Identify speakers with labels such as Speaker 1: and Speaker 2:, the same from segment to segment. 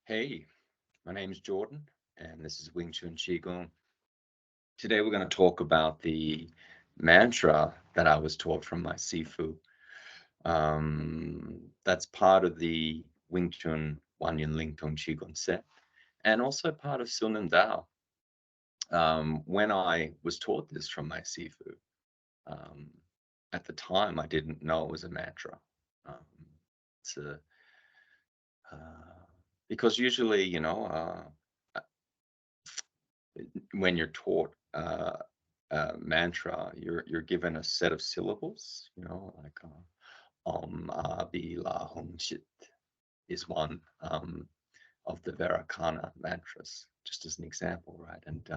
Speaker 1: Hey, my name's Jordan, and this is Wing Chun Qigong. Today we're going to talk about the mantra that I was taught from my Sifu. That's part of the Wing Chun Wanyan Ling Tong Qigong set, and also part of Sunan Dao. When I was taught this from my Sifu, um, at the time I didn't know it was a mantra. Um, it's a uh, because usually, when you're taught mantra, you're given a set of syllables, like Om Abi La Hum Chit is one of the Vairocana mantras, just as an example, right? And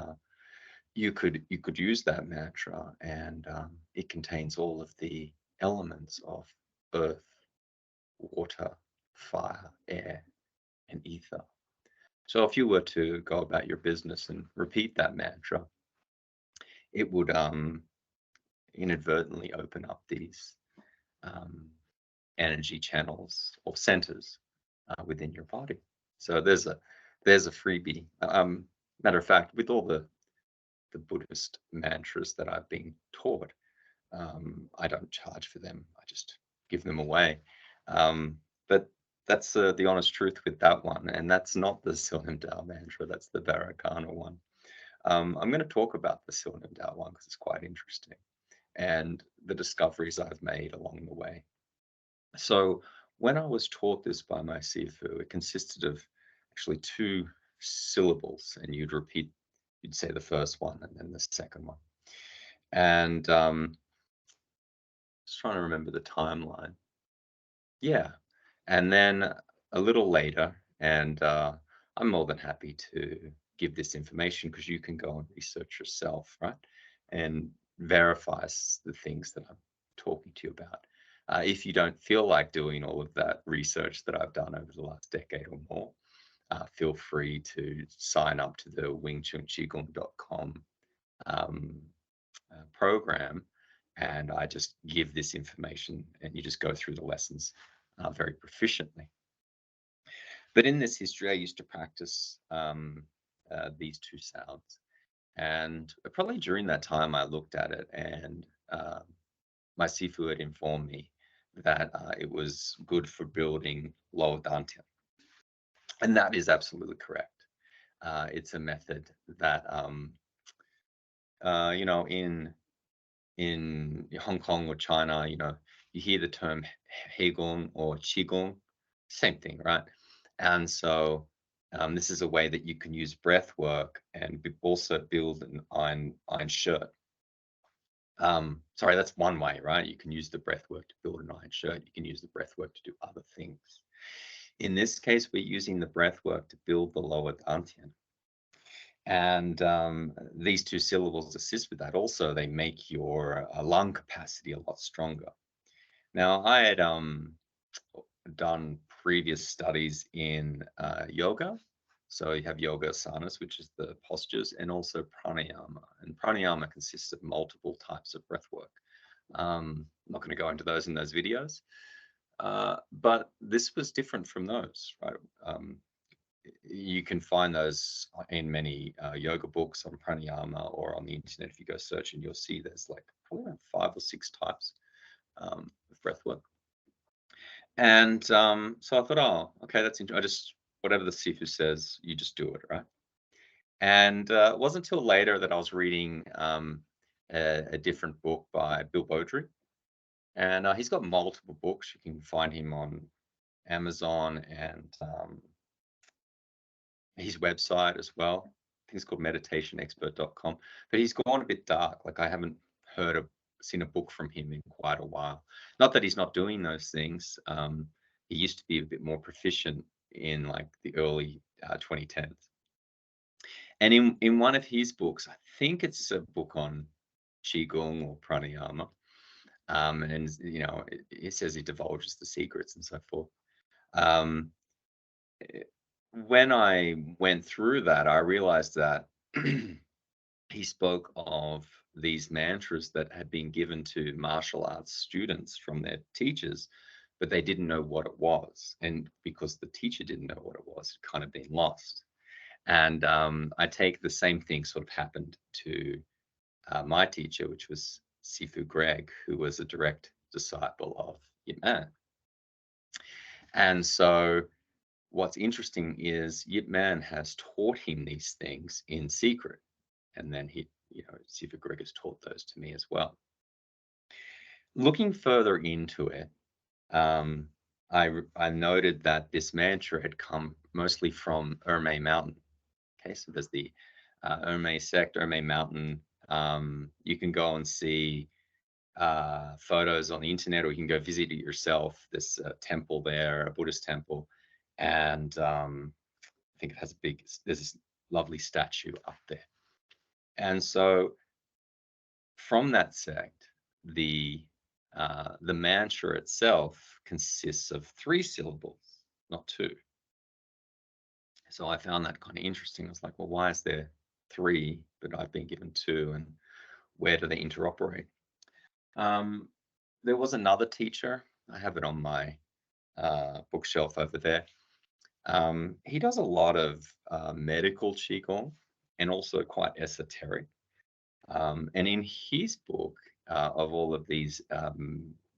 Speaker 1: you could use that mantra, and it contains all of the elements of earth, water, fire, air, and ether. So if you were to go about your business and repeat that mantra, it would inadvertently open up these um, energy channels or centers within your body. So there's a freebie. Matter of fact, with all the Buddhist mantras that I've been taught, I don't charge for them. I just give them away. But that's the honest truth with that one, and that's not the Silnam Dao mantra. That's the Vairocana one. I'm going to talk about the Silnam Dao one because it's quite interesting, and the discoveries I've made along the way. So, when I was taught this by my Sifu, it consisted of actually two syllables, and you'd say the first one and then the second one. And just trying to remember the timeline. Yeah. And then a little later, and I'm more than happy to give this information because you can go and research yourself, right? And verify the things that I'm talking to you about. If you don't feel like doing all of that research that I've done over the last decade or more, feel free to sign up to the wingchunqigong.com um, program, and I just give this information, and you just go through the lessons very proficiently. But in this history, I used to practice these two sounds. And probably during that time, I looked at it, and my Sifu had informed me that it was good for building lower dantian. And that is absolutely correct. It's a method that, in Hong Kong or China, you hear the term Heigong or Qigong, same thing, right? And so this is a way that you can use breath work and also build an iron shirt. Sorry, that's one way, right? You can use the breath work to build an iron shirt. You can use the breath work to do other things. In this case, we're using the breath work to build the lower dantian. And these two syllables assist with that. Also, they make your lung capacity a lot stronger. Now, I had done previous studies in yoga. So you have yoga asanas, which is the postures, and also pranayama. And pranayama consists of multiple types of breath work. I'm not going to go into those in those videos, but this was different from those, right? You can find those in many yoga books on pranayama or on the internet. If you go search, and you'll see there's like probably around 5 or 6 types of breath work. And so I thought, oh, okay, that's interesting. I just, whatever the Sifu says, you just do it, right? And it wasn't until later that I was reading a different book by Bill Beaudry. And he's got multiple books. You can find him on Amazon and his website as well. I think it's called meditationexpert.com. But he's gone a bit dark. Like I haven't seen a book from him in quite a while. Not that he's not doing those things. He used to be a bit more proficient in like the early 2010s. And in one of his books, I think it's a book on qigong or pranayama. And it says he divulges the secrets and so forth. Um, when I went through that, I realized that he spoke of these mantras that had been given to martial arts students from their teachers but they didn't know what it was. And because the teacher didn't know what it was, it kind of been lost. And I take the same thing sort of happened to my teacher, which was Sifu Greg, who was a direct disciple of Yip Man. And so what's interesting is Yip Man has taught him these things in secret. And then Sifu Greg has taught those to me as well. Looking further into it, I noted that this mantra had come mostly from Ermey Mountain. Okay, so there's the Ermey sect, Ermey Mountain. You can go and see photos on the internet, or you can go visit it yourself. There's a temple there, a Buddhist temple, and I think it has there's this lovely statue up there. And so from that sect, the mantra itself consists of 3 syllables, not 2. So I found that kind of interesting. I was like, well, why is there 3, but I've been given 2, and where do they interoperate? There was another teacher. I have it on my bookshelf over there. He does a lot of medical qigong and also quite esoteric. And in his book of all of these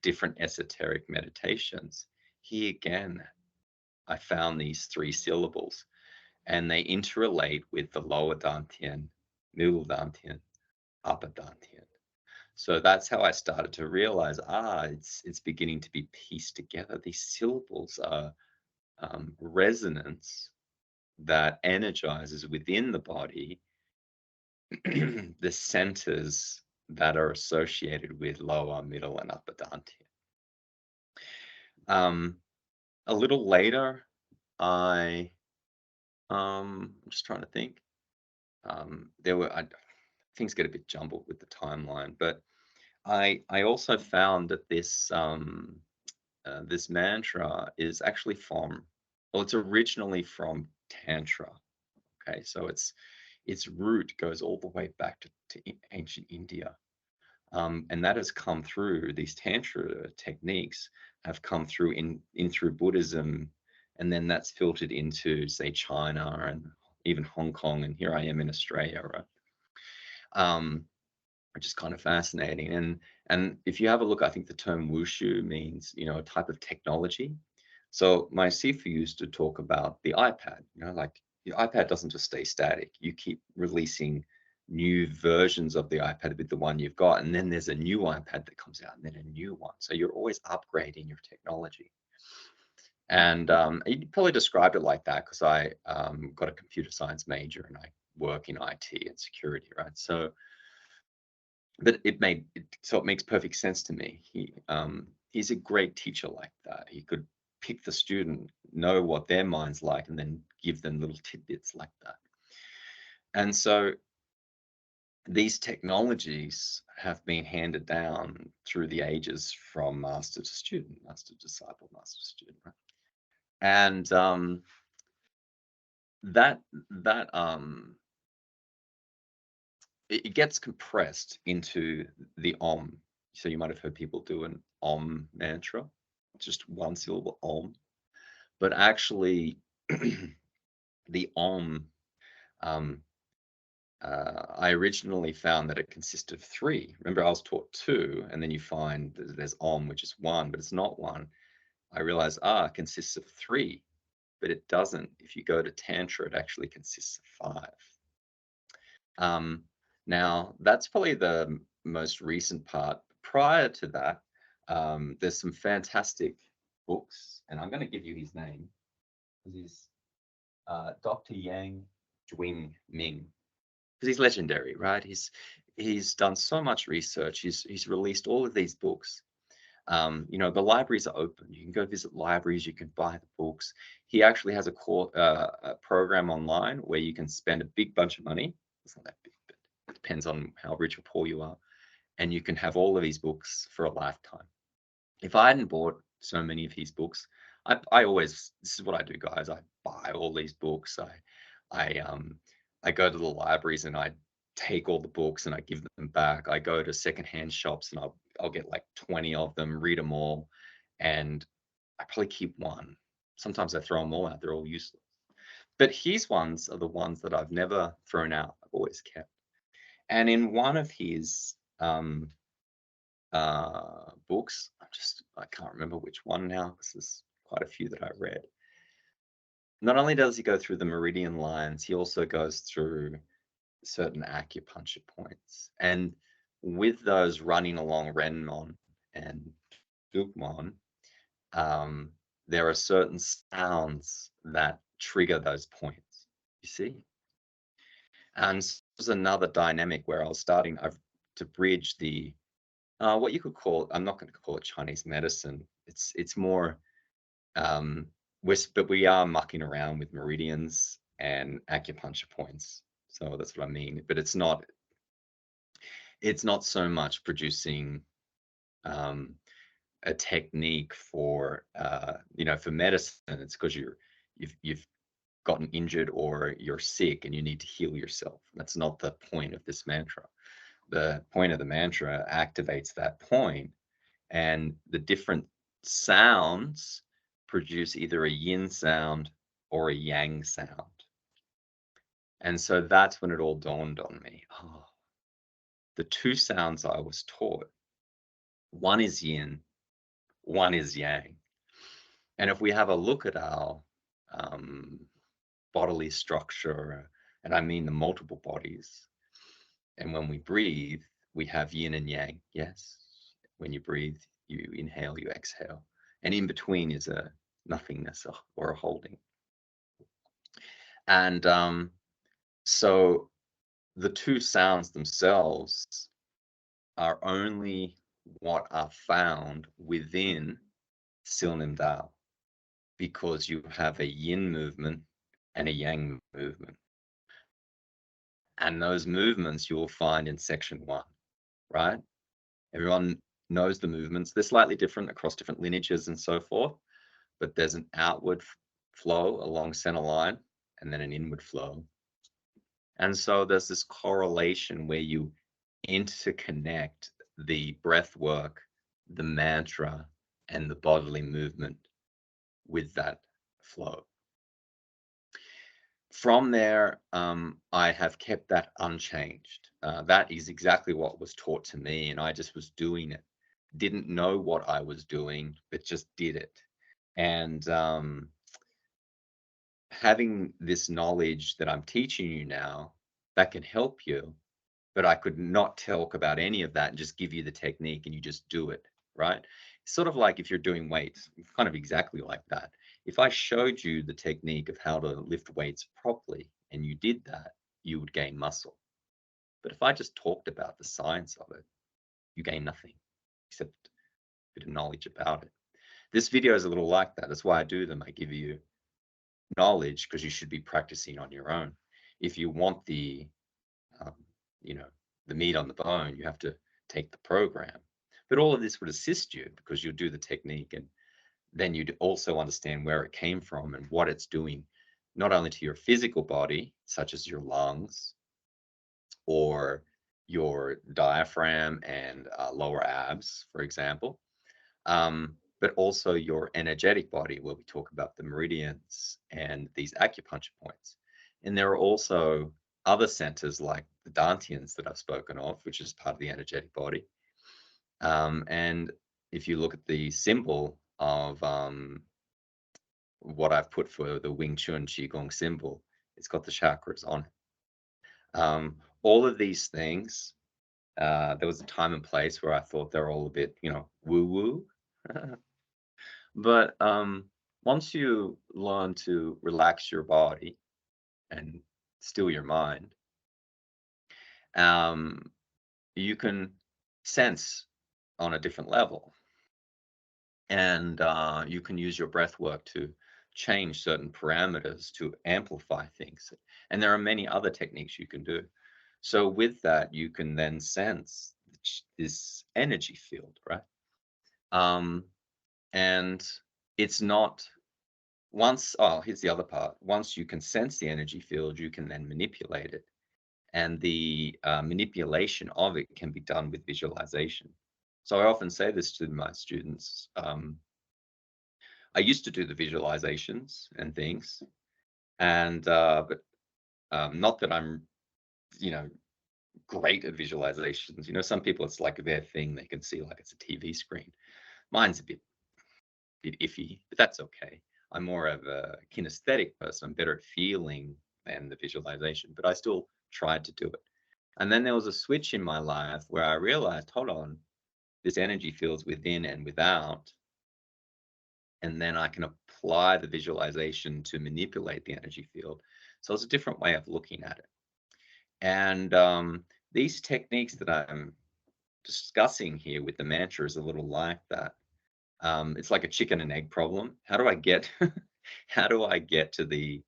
Speaker 1: different esoteric meditations, I found these 3 syllables, and they interrelate with the lower dantian, middle dantian, upper dantian. So that's how I started to realize, it's beginning to be pieced together. These syllables are resonance that energizes within the body the centers that are associated with lower, middle, and upper dantian. A little later, I'm just trying to think. Things get a bit jumbled with the timeline, but I also found that this mantra is actually it's originally from Tantra. Okay, so its root goes all the way back to ancient India. And that has come through, these Tantra techniques have come through in through Buddhism, and then that's filtered into, say, China and even Hong Kong, and here I am in Australia, right? Which is kind of fascinating. And if you have a look, I think the term wushu means, a type of technology. So my Sifu used to talk about the iPad, like the iPad doesn't just stay static. You keep releasing new versions of the iPad with the one you've got, and then there's a new iPad that comes out, and then a new one. So you're always upgrading your technology. And you probably described it like that because I got a computer science major and I work in IT and security, right? So, but it makes perfect sense to me. He's a great teacher like that. He could pick the student, know what their mind's like, and then give them little tidbits like that. And so these technologies have been handed down through the ages from master to student, master disciple, master student, right? And it gets compressed into the Om. So you might have heard people do an Om mantra, just one syllable, Om. But actually, the Om, I originally found that it consisted of 3. Remember, I was taught 2, and then you find there's Om, which is 1, but it's not 1. I realized, it consists of 3, but it doesn't. If you go to Tantra, it actually consists of 5. Now, that's probably the most recent part. Prior to that, there's some fantastic books, and I'm going to give you his name. He's Dr. Yang Jwing Ming, because he's legendary, right? He's done so much research. He's released all of these books. The libraries are open. You can go visit libraries. You can buy the books. He actually has a program online where you can spend a big bunch of money. It's not that big, but it depends on how rich or poor you are. And you can have all of these books for a lifetime. If I hadn't bought so many of his books, this is what I do, guys. I buy all these books. I go to the libraries and I take all the books and I give them back. I go to secondhand shops and I'll get like 20 of them, read them all. And I probably keep one. Sometimes I throw them all out. They're all useless. But his ones are the ones that I've never thrown out. I've always kept. And in one of his books, I can't remember which one now because there's quite a few that I read. Not only does he go through the meridian lines, he also goes through certain acupuncture points. And with those running along Renmon and Dugmon, there are certain sounds that trigger those points, you see? And there's another dynamic where I was starting to bridge the what you could call, I'm not going to call it Chinese medicine. It's more but we are mucking around with meridians and acupuncture points. So that's what I mean. But it's not so much producing a technique for for medicine. It's because you've gotten injured or you're sick and you need to heal yourself. That's not the point of this mantra. The point of the mantra activates that point, and the different sounds produce either a yin sound or a yang sound. And so that's when it all dawned on me. Oh, the two sounds I was taught, one is yin, one is yang. And if we have a look at our um, bodily structure, and I mean the multiple bodies, and when we breathe, we have yin and yang. Yes. When you breathe, you inhale, you exhale. And in between is a nothingness or a holding. And so the two sounds themselves are only what are found within Silnim Dao, because you have a yin movement and a yang movement. And those movements you will find in section 1, right? Everyone knows the movements. They're slightly different across different lineages and so forth, but there's an outward flow along center line and then an inward flow. And so there's this correlation where you interconnect the breath work, the mantra, and the bodily movement with that flow. From there, I have kept that unchanged. That is exactly what was taught to me, and I just was doing it. Didn't know what I was doing, but just did it. And having this knowledge that I'm teaching you now, that can help you, but I could not talk about any of that and just give you the technique and you just do it, right? It's sort of like if you're doing weights, kind of exactly like that. If I showed you the technique of how to lift weights properly and you did that, you would gain muscle. But if I just talked about the science of it, you gain nothing except a bit of knowledge about it. This video is a little like that. That's why I do them. I give you knowledge because you should be practicing on your own. If you want the um, the meat on the bone, you have to take the program. But all of this would assist you because you'll do the technique, and then you'd also understand where it came from and what it's doing, not only to your physical body, such as your lungs or your diaphragm and lower abs, for example, but also your energetic body, where we talk about the meridians and these acupuncture points. And there are also other centers like the dantians that I've spoken of, which is part of the energetic body. And if you look at the symbol of what I've put for the Wing Chun Qigong symbol, it's got the chakras on it. All of these things, there was a time and place where I thought they're all a bit, woo-woo. But once you learn to relax your body and still your mind, you can sense on a different level. And you can use your breath work to change certain parameters to amplify things. And there are many other techniques you can do. So with that, you can then sense this energy field, right? And it's not here's the other part. Once you can sense the energy field, you can then manipulate it. And the manipulation of it can be done with visualization. So I often say this to my students. I used to do the visualizations and things, and but not that I'm, you know, great at visualizations. You know, some people it's like their thing; they can see like it's a TV screen. Mine's a bit iffy, but that's okay. I'm more of a kinesthetic person. I'm better at feeling than the visualization, but I still tried to do it. And then there was a switch in my life where I realized, hold on, this energy feels within and without, and then I can apply the visualization to manipulate the energy field. So it's a different way of looking at it. And these techniques that I'm discussing here with the mantra is a little like that. It's like a chicken and egg problem. How do I get how do I get to the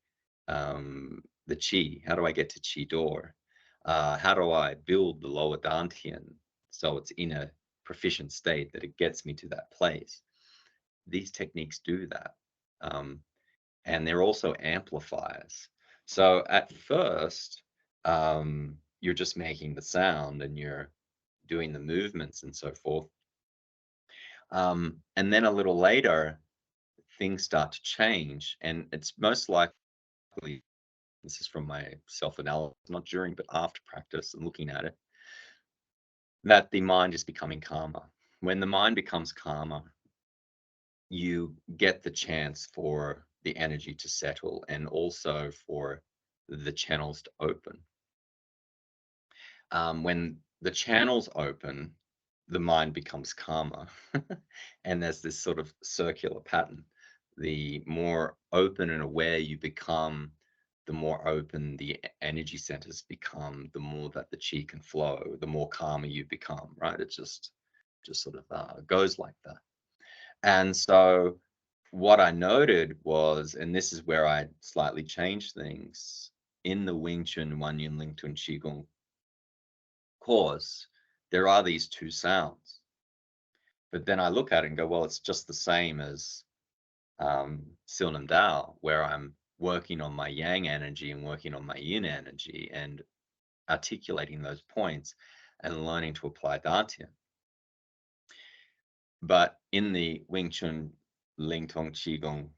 Speaker 1: chi? How do I get to chi door? How do I build the lower dantian so it's in a proficient state that it gets me to that place? These techniques do that. Um, and they're also amplifiers. So at first, you're just making the sound and you're doing the movements and so forth. And then a little later, things start to change, and it's most likely, this is from my self-analysis, not during but after practice and looking at it, that the mind is becoming calmer. When the mind becomes calmer, you get the chance for the energy to settle and also for the channels to open. When the channels open, the mind becomes calmer. And there's this sort of circular pattern. The more open and aware you become, the more open the energy centers become, the more that the chi can flow, the more calmer you become, right? It just sort of goes like that. And so what I noted was, and this is where I slightly changed things in the Wing Chun, Wan Yin, Ling Tun, Qigong course, there are these two sounds. But then I look at it and go, well, it's just the same as Silnam Dao, where I'm working on my yang energy and working on my yin energy and articulating those points and learning to apply Dantian. But in the Wing Chun Ling Tong Qigong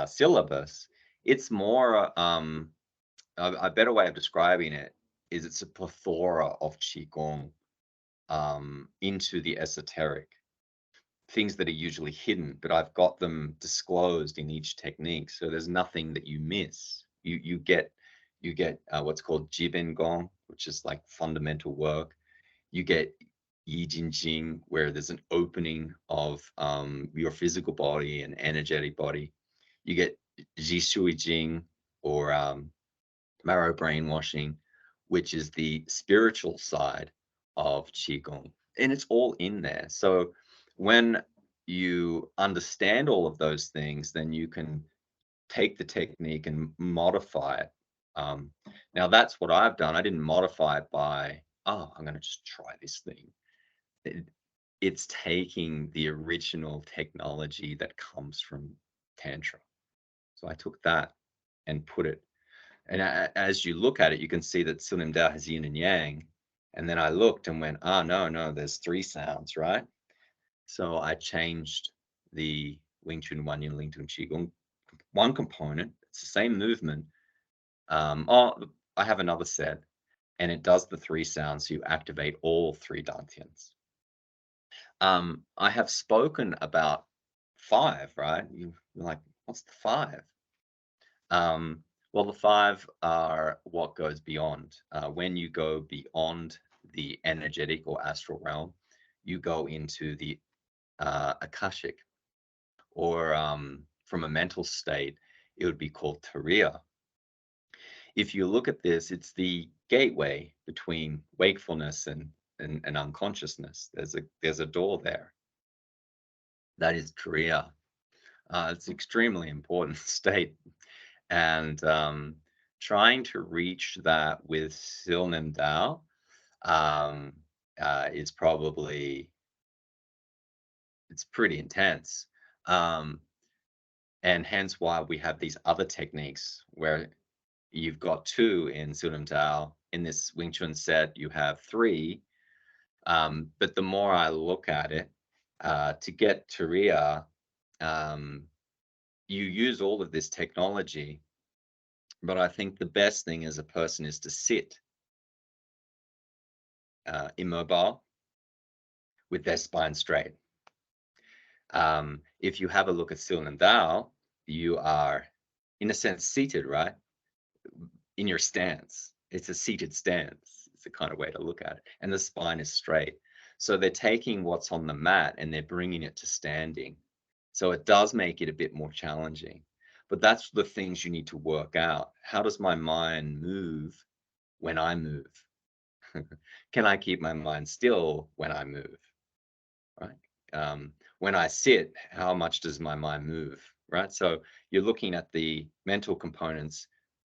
Speaker 1: syllabus, it's more, a better way of describing it is it's a plethora of Qigong into the esoteric, things that are usually hidden, but I've got them disclosed in each technique. So there's nothing that you miss. You get what's called Jibin Gong, which is like fundamental work. You get Yi Jin Jing, where there's an opening of your physical body and energetic body. You get Ji Shui Jing, or marrow brainwashing, which is the spiritual side of Qigong. And it's all in there. So when you understand all of those things, then you can take the technique and modify it. Um, Now, that's what I've done. I didn't modify it by, oh, I'm going to just try this thing. It, it's taking the original technology that comes from Tantra. So I took that and put it, and as you look at it, you can see that Sunim Dao has yin and yang. And then I looked and went, oh, no, there's three sounds, right? So I changed the Wing Chun Wan Yin Ling Tun Qigong one component. It's the same movement. Oh, I have another set, and it does the three sounds. So you activate all three dantians. I have spoken about five, right? You're like, what's the five? Well, the five are what goes beyond. When you go beyond the energetic or astral realm, you go into the Akashic, or from a mental state, it would be called Turiya. If you look at this, it's the gateway between wakefulness and unconsciousness. There's a door there. That is Turiya. It's an extremely important state. And trying to reach that with Silnam Dao is probably, it's pretty intense. And hence why we have these other techniques where you've got two in Silnam Dao. In this Wing Chun set, you have three. But the more I look at it, to get Turiya, you use all of this technology, but I think the best thing as a person is to sit immobile with their spine straight. If you have a look at Sil and Dao, you are, in a sense, seated, right? In your stance. It's a seated stance. It's the kind of way to look at it. And the spine is straight. So they're taking what's on the mat and they're bringing it to standing. So it does make it a bit more challenging. But that's the things you need to work out. How does my mind move when I move? Can I keep my mind still when I move? Right? When I sit, how much does my mind move? Right? So you're looking at the mental components.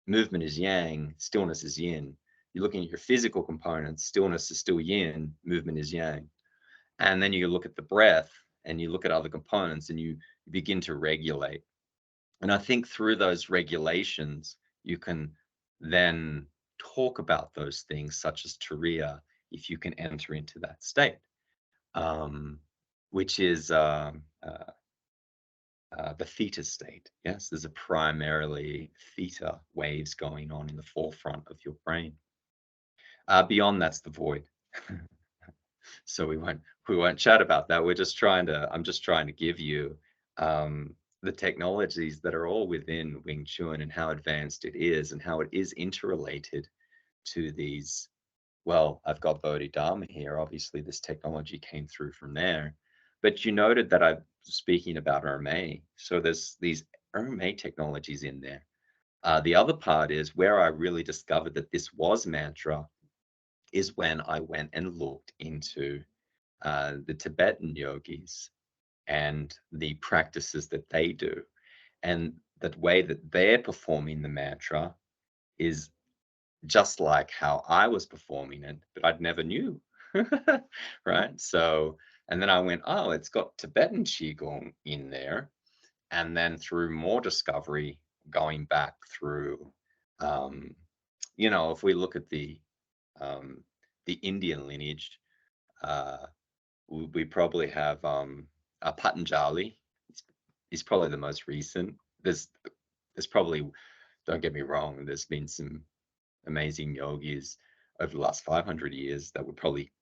Speaker 1: Movement is yang, stillness is yin. You're looking at your physical components. Stillness is still yin, movement is yang. And then you look at the breath and you look at other components and you begin to regulate. And I think through those regulations, you can then talk about those things, such as Turiya, if you can enter into that state, which is the theta state. Yes, there's a primarily theta waves going on in the forefront of your brain. Beyond that's the void. So we won't chat about that. I'm just trying to give you the technologies that are all within Wing Chun and how advanced it is and how it is interrelated to these. Well, I've got Bodhidharma here. Obviously, this technology came through from there. But you noted that I'm speaking about Erme. So there's these Erme technologies in there. The other part is where I really discovered that this was mantra is when I went and looked into the Tibetan yogis and the practices that they do. And that way that they're performing the mantra is just like how I was performing it, but I'd never knew. Right. So, and then I went, oh, it's got Tibetan Qigong in there. And then through more discovery, going back through, um, if we look at the Indian lineage, uh, we probably have Patanjali. He's probably the most recent. There's probably, don't get me wrong, there's been some amazing yogis over the last 500 years that would probably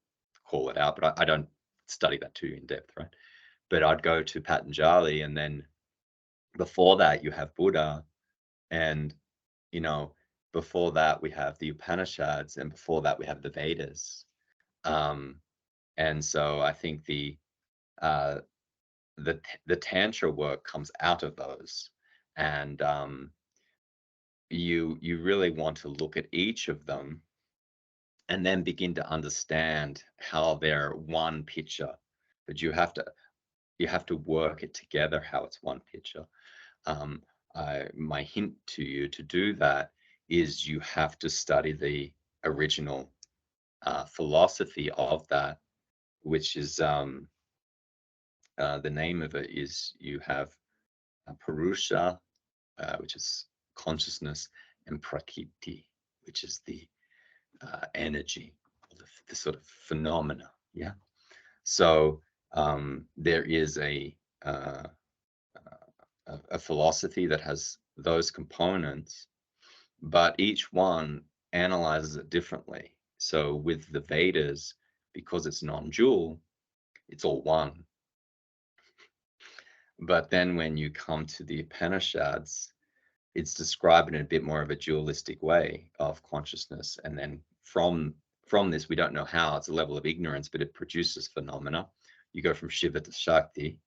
Speaker 1: call it out, but I don't study that too in depth, right? But I'd go to Patanjali, and then before that you have Buddha, and you know before that we have the Upanishads, and before that we have the Vedas. And so I think uh, the tantra work comes out of those, and you really want to look at each of them and then begin to understand how they're one picture, but you have to work it together how it's one picture. um, my hint to you to do that is you have to study the original philosophy of that, which is the name of it is, you have Purusha, which is consciousness, and Prakriti, which is the energy, the sort of phenomena. Yeah. So there is uh, a philosophy that has those components, but each one analyzes it differently. So with the Vedas, because it's non-dual, it's all one. But then when you come to the Upanishads, it's described in a bit more of a dualistic way of consciousness. And then from this, we don't know how, it's a level of ignorance, but it produces phenomena. You go from Shiva to Shakti,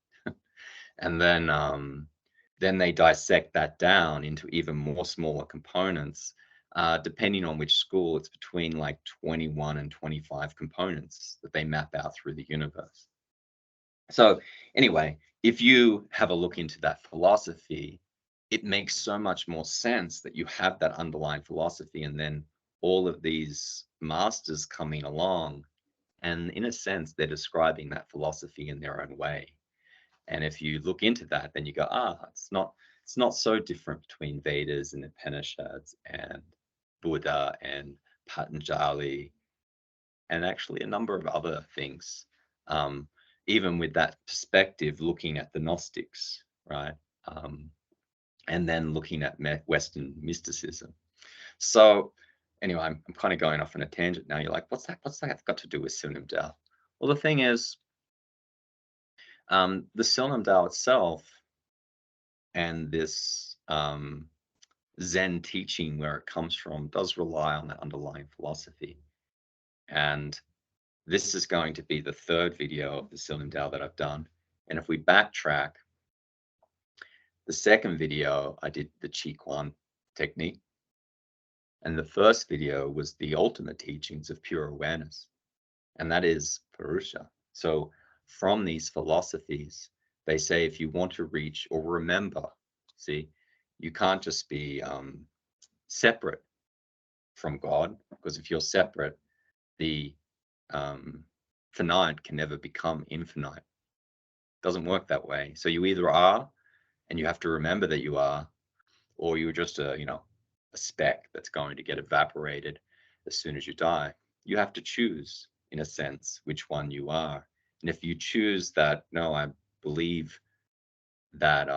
Speaker 1: and then they dissect that down into even more smaller components. Depending on which school, it's between like 21 and 25 components that they map out through the universe. So anyway, if you have a look into that philosophy, it makes so much more sense that you have that underlying philosophy, and then all of these masters coming along, and in a sense, they're describing that philosophy in their own way. And if you look into that, then you go, it's not so different between Vedas and Upanishads and Buddha and Patanjali, and actually a number of other things. Even with that perspective, looking at the Gnostics, right? And then looking at Western mysticism. So anyway, I'm kind of going off on a tangent now. You're like, what's that? What's that got to do with Silnam Dao? Well, the thing is, the Silnam Dao itself and this Zen teaching, where it comes from, does rely on that underlying philosophy. And this is going to be the third video of the Silnam Dao that I've done. And if we backtrack, the second video, I did the Qi Quan technique. And the first video was the ultimate teachings of pure awareness. And that is Purusha. So from these philosophies, they say if you want to reach or remember, see, you can't just be separate from God, because if you're separate, the finite can never become infinite. It doesn't work that way. So you either are, and you have to remember that you are, or you're just a speck that's going to get evaporated as soon as you die. You have to choose, in a sense, which one you are. And if you choose that, no, I believe that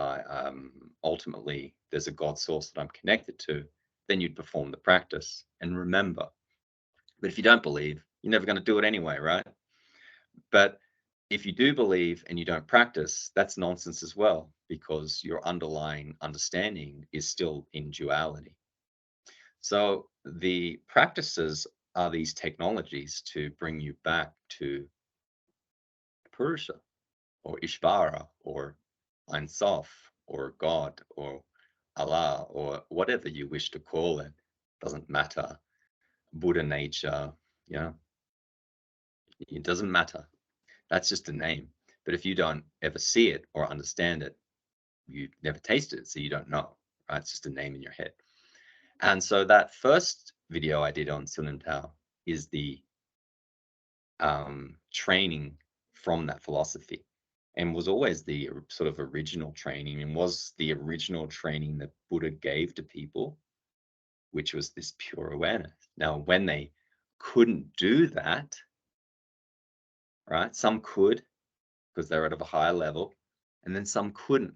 Speaker 1: ultimately there's a God source that I'm connected to, then you'd perform the practice and remember. But if you don't believe, you're never going to do it anyway, right? But if you do believe and you don't practice, that's nonsense as well, because your underlying understanding is still in duality. So the practices are these technologies to bring you back to Purusha or Ishvara or Ein Sof or God or Allah or whatever you wish to call it. Doesn't matter. Buddha nature, it doesn't matter. That's just a name. But if you don't ever see it or understand it, you never tasted it, so you don't know. Right? It's just a name in your head. And so that first video I did on Silnam Dao is the training from that philosophy, and was always the sort of original training, and was the original training that Buddha gave to people, which was this pure awareness. Now, when they couldn't do that, right? Some could because they're at a higher level, and then some couldn't.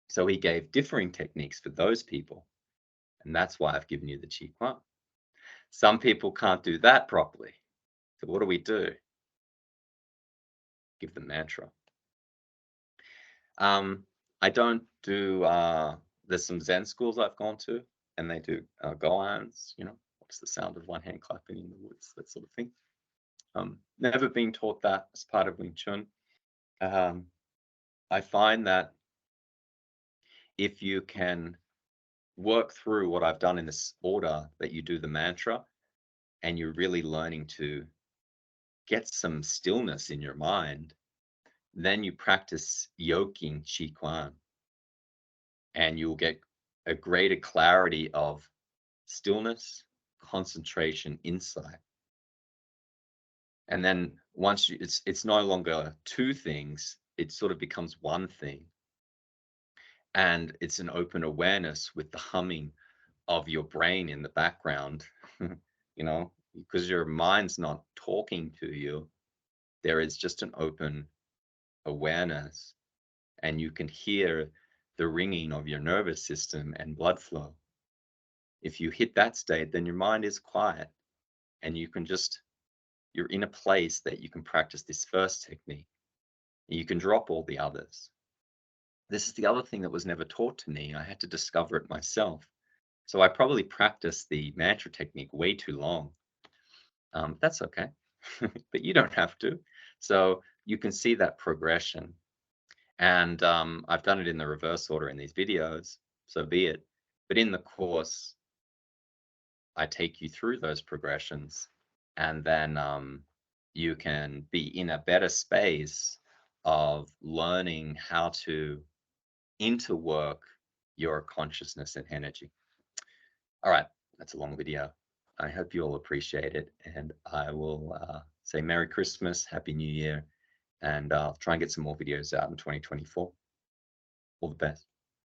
Speaker 1: So he gave differing techniques for those people. And that's why I've given you the Qi Quan. Some people can't do that properly. So what do? Give them mantra. I don't do, there's some Zen schools I've gone to, and they do goans, what's the sound of one hand clapping in the woods, that sort of thing. Never been taught that as part of Wing Chun. I find that if you can work through what I've done in this order, that you do the mantra, and you're really learning to get some stillness in your mind, then you practice yoking Qi Quan, and you'll get a greater clarity of stillness, concentration, insight. And then once it's no longer two things, it sort of becomes one thing. And it's an open awareness with the humming of your brain in the background, because your mind's not talking to you. There is just an open awareness, and you can hear the ringing of your nervous system and blood flow. If you hit that state, then your mind is quiet, and you're in a place that you can practice this first technique. You can drop all the others. This is the other thing that was never taught to me. I had to discover it myself. So I probably practiced the mantra technique way too long. That's okay, but you don't have to. So you can see that progression. And I've done it in the reverse order in these videos, so be it. But in the course, I take you through those progressions, and then you can be in a better space of learning how to interwork your consciousness and energy. All right, that's a long video. I hope you all appreciate it, and I will say Merry Christmas, Happy New Year, and I'll try and get some more videos out in 2024. All the best.